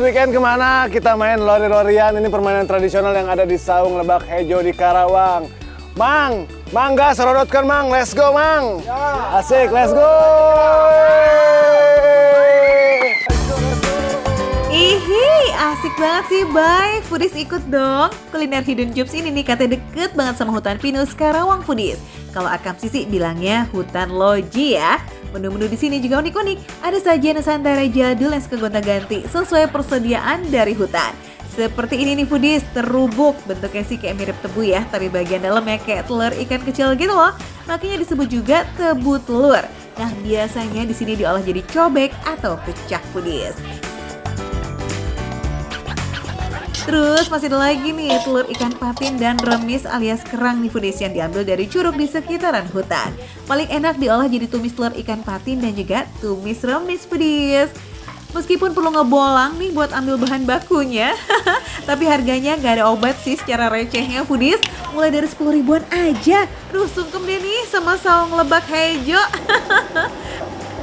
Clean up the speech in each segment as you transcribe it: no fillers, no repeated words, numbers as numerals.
weekend kemana? Kita main lori-lorian. Ini permainan tradisional yang ada di Saung Lebak Hejo di Karawang. Mang, mangga serodotkan Mang, let's go Mang. Ya. Asik, let's go. Ihi, asik banget sih, Bay. Foodies ikut dong. Kuliner Hidden Jobs ini nih katanya deket banget sama hutan pinus Karawang Foodies. Kalau Akam Sisi bilangnya hutan loji ya. Menu-menu di sini juga unik-unik. Ada sajian Nusantara jadul yang suka gonta-ganti sesuai persediaan dari hutan. Seperti ini nih Foodies, terubuk. Bentuknya sih kayak mirip tebu ya, tapi bagian dalamnya kayak telur ikan kecil gitu loh. Makanya disebut juga tebu telur. Nah, biasanya di sini diolah jadi cobek atau pecak Foodies. Terus masih ada lagi nih telur ikan patin dan remis alias kerang nih Foodies yang diambil dari curug di sekitaran hutan. Paling enak diolah jadi tumis telur ikan patin dan juga tumis remis Foodies. Meskipun perlu ngebolang nih buat ambil bahan bakunya, tapi harganya gak ada obat sih secara recehnya Foodies. Mulai dari 10 ribuan aja. Duh, sungkem deh nih sama Saung Lebak Hejo.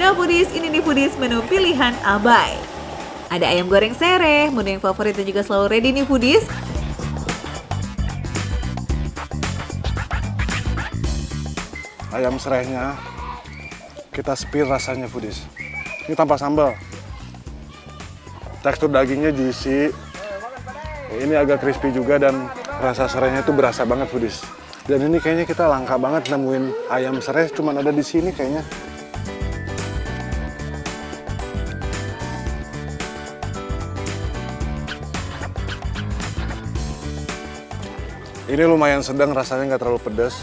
Nah Foodies, ini nih Foodies menu pilihan Abai. Ada ayam goreng sereh, menu yang favorit dan juga selalu ready nih Foodies. Ayam serehnya kita spill rasanya Foodies. Ini tanpa sambal. Tekstur dagingnya juicy. Ini agak crispy juga dan rasa serehnya itu berasa banget Foodies. Dan ini kayaknya kita langka banget nemuin ayam sereh, cuman ada di sini kayaknya. Ini lumayan sedang, rasanya nggak terlalu pedas.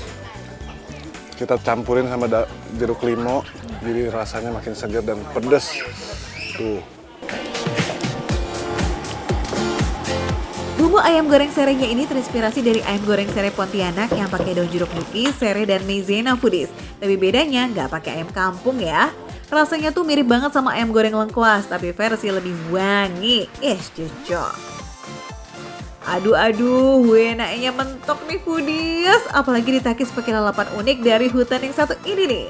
Kita campurin sama jeruk limau, jadi rasanya makin segar dan pedas. Tuh. Bumbu ayam goreng serehnya ini terinspirasi dari ayam goreng sereh Pontianak yang pakai daun jeruk nipis, sereh, dan maizena Foodies. Tapi bedanya nggak pakai ayam kampung ya. Rasanya tuh mirip banget sama ayam goreng lengkuas, tapi versi lebih wangi. Cocok. Aduh, enaknya mentok nih Foodies. Apalagi ditakis pakai lalapan unik dari hutan yang satu ini nih.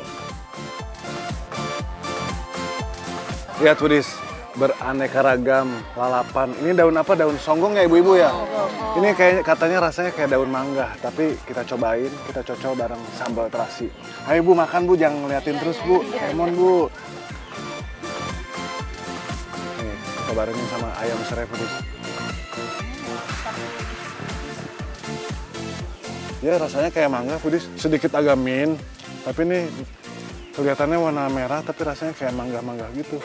Lihat Foodies, beraneka ragam lalapan. Ini daun apa? Daun songgong ya ibu-ibu ya? Ini kayak katanya rasanya kayak daun mangga, tapi kita cobain, kita cocok bareng sambal terasi. Ayo Bu, makan Bu, jangan ngeliatin terus Bu. Lemon Bu. Nih, kita barengin sama ayam sereh Foodies. Ya rasanya kayak mangga Foodies, sedikit agak mint, tapi ini kelihatannya warna merah tapi rasanya kayak mangga-mangga gitu.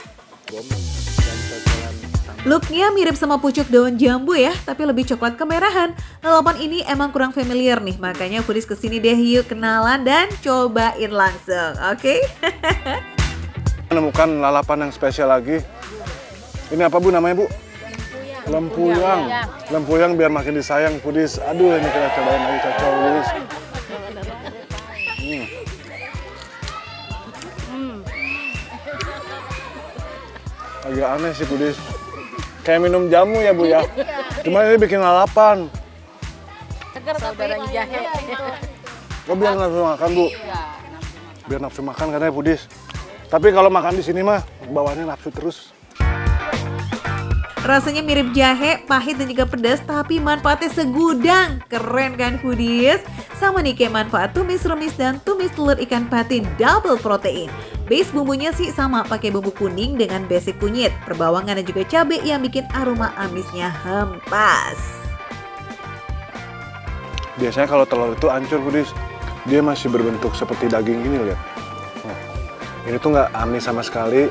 Looknya mirip sama pucuk daun jambu ya, tapi lebih coklat kemerahan. Lalapan ini emang kurang familiar nih, makanya Foodies kesini deh yuk kenalan dan cobain langsung, oke? Menemukan lalapan yang spesial lagi. Ini apa Bu namanya Bu? Lempuyang. Lempuyang biar makin disayang Foodies. Aduh, ini kita cobain lagi cocok Foodies. Agak aneh sih Foodies. Kayak minum jamu ya Bu ya. Cuma ini bikin lalapan. Segar saudaranya jahe. Oh, biar nafsu makan Bu. Biar nafsu makan katanya Foodies. Tapi kalau makan di sini mah bawaannya nafsu terus. Rasanya mirip jahe, pahit dan juga pedas, tapi manfaatnya segudang. Keren kan Foodies? Sama nih kayak manfaat tumis remis dan tumis telur ikan patin double protein. Base bumbunya sih sama, pakai bumbu kuning dengan basic kunyit, perbawangan dan juga cabai yang bikin aroma amisnya hempas. Biasanya kalau telur itu hancur Foodies, dia masih berbentuk seperti daging gini lihat. Nah, ini tuh nggak amis sama sekali.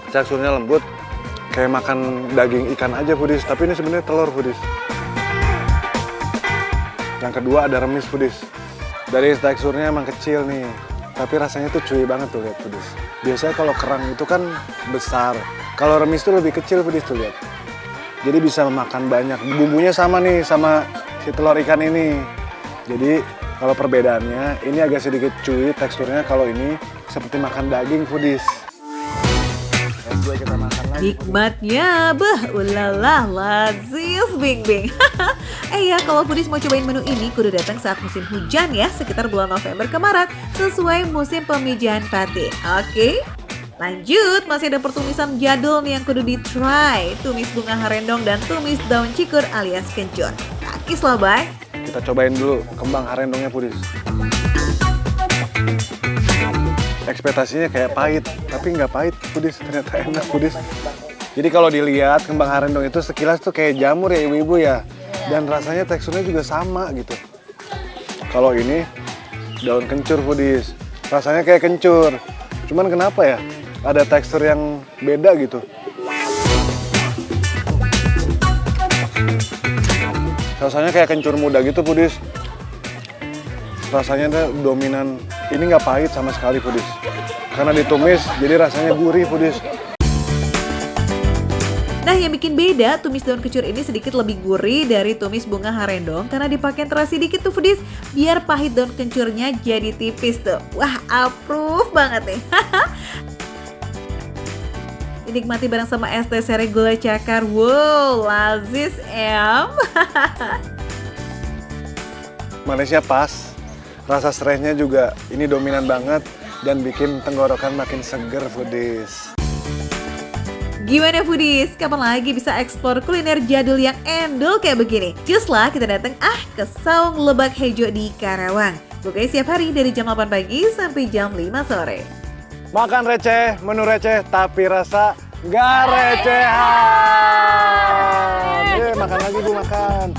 Teksturnya lembut. Kayak makan daging ikan aja Foodies, tapi ini sebenarnya telur Foodies. Yang kedua ada remis Foodies. Dari teksturnya emang kecil nih, tapi rasanya tuh cuy banget tuh lihat Foodies. Biasanya kalau kerang itu kan besar, kalau remis tuh lebih kecil Foodies tuh lihat. Jadi bisa memakan banyak. Bumbunya sama nih sama si telur ikan ini. Jadi kalau perbedaannya ini agak sedikit cuy teksturnya, kalau ini seperti makan daging Foodies. Kita makan lagi. Nikmatnya, ulala, lazis, bing. Ya, kalau Foodies mau cobain menu ini, kudu datang saat musim hujan ya, sekitar bulan November ke Maret, sesuai musim pemijahan patin, oke? Lanjut, masih ada pertumisan jadul nih yang kudu di-try. Tumis bunga harendong dan tumis daun cikur alias kencur. Takis lah, Bay. Kita cobain dulu kembang harendongnya Pudis. Ekspektasinya kayak pahit, tapi nggak pahit Pudis, ternyata enak Pudis. Jadi kalau dilihat kembang harendong itu sekilas tuh kayak jamur ya ibu-ibu ya. Dan rasanya teksturnya juga sama gitu. Kalau ini daun kencur Pudis, rasanya kayak kencur. Cuman kenapa ya? Ada tekstur yang beda gitu. Rasanya kayak kencur muda gitu Pudis. Rasanya tuh dominan, ini nggak pahit sama sekali Pudis. Karena ditumis jadi rasanya gurih Pudis. Nah, yang bikin beda, tumis daun kencur ini sedikit lebih gurih dari tumis bunga harendong karena dipakai terasi dikit tuh Foodies, biar pahit daun kencurnya jadi tipis tuh. Wah, approve banget nih. Dinikmati bareng sama es teh sereh gula cakar. Wow, lazis em. Manisnya pas, rasa serehnya juga ini dominan banget dan bikin tenggorokan makin seger Foodies. Gimana Foodies? Kapan lagi bisa eksplor kuliner jadul yang endul kayak begini? Cus lah kita datang ke Saung Lebak Hejo di Karawang. Buka setiap hari dari jam 8 pagi sampai jam 5 sore. Makan receh, menu receh, tapi rasa nggak recehan. Makan lagi Bu, makan.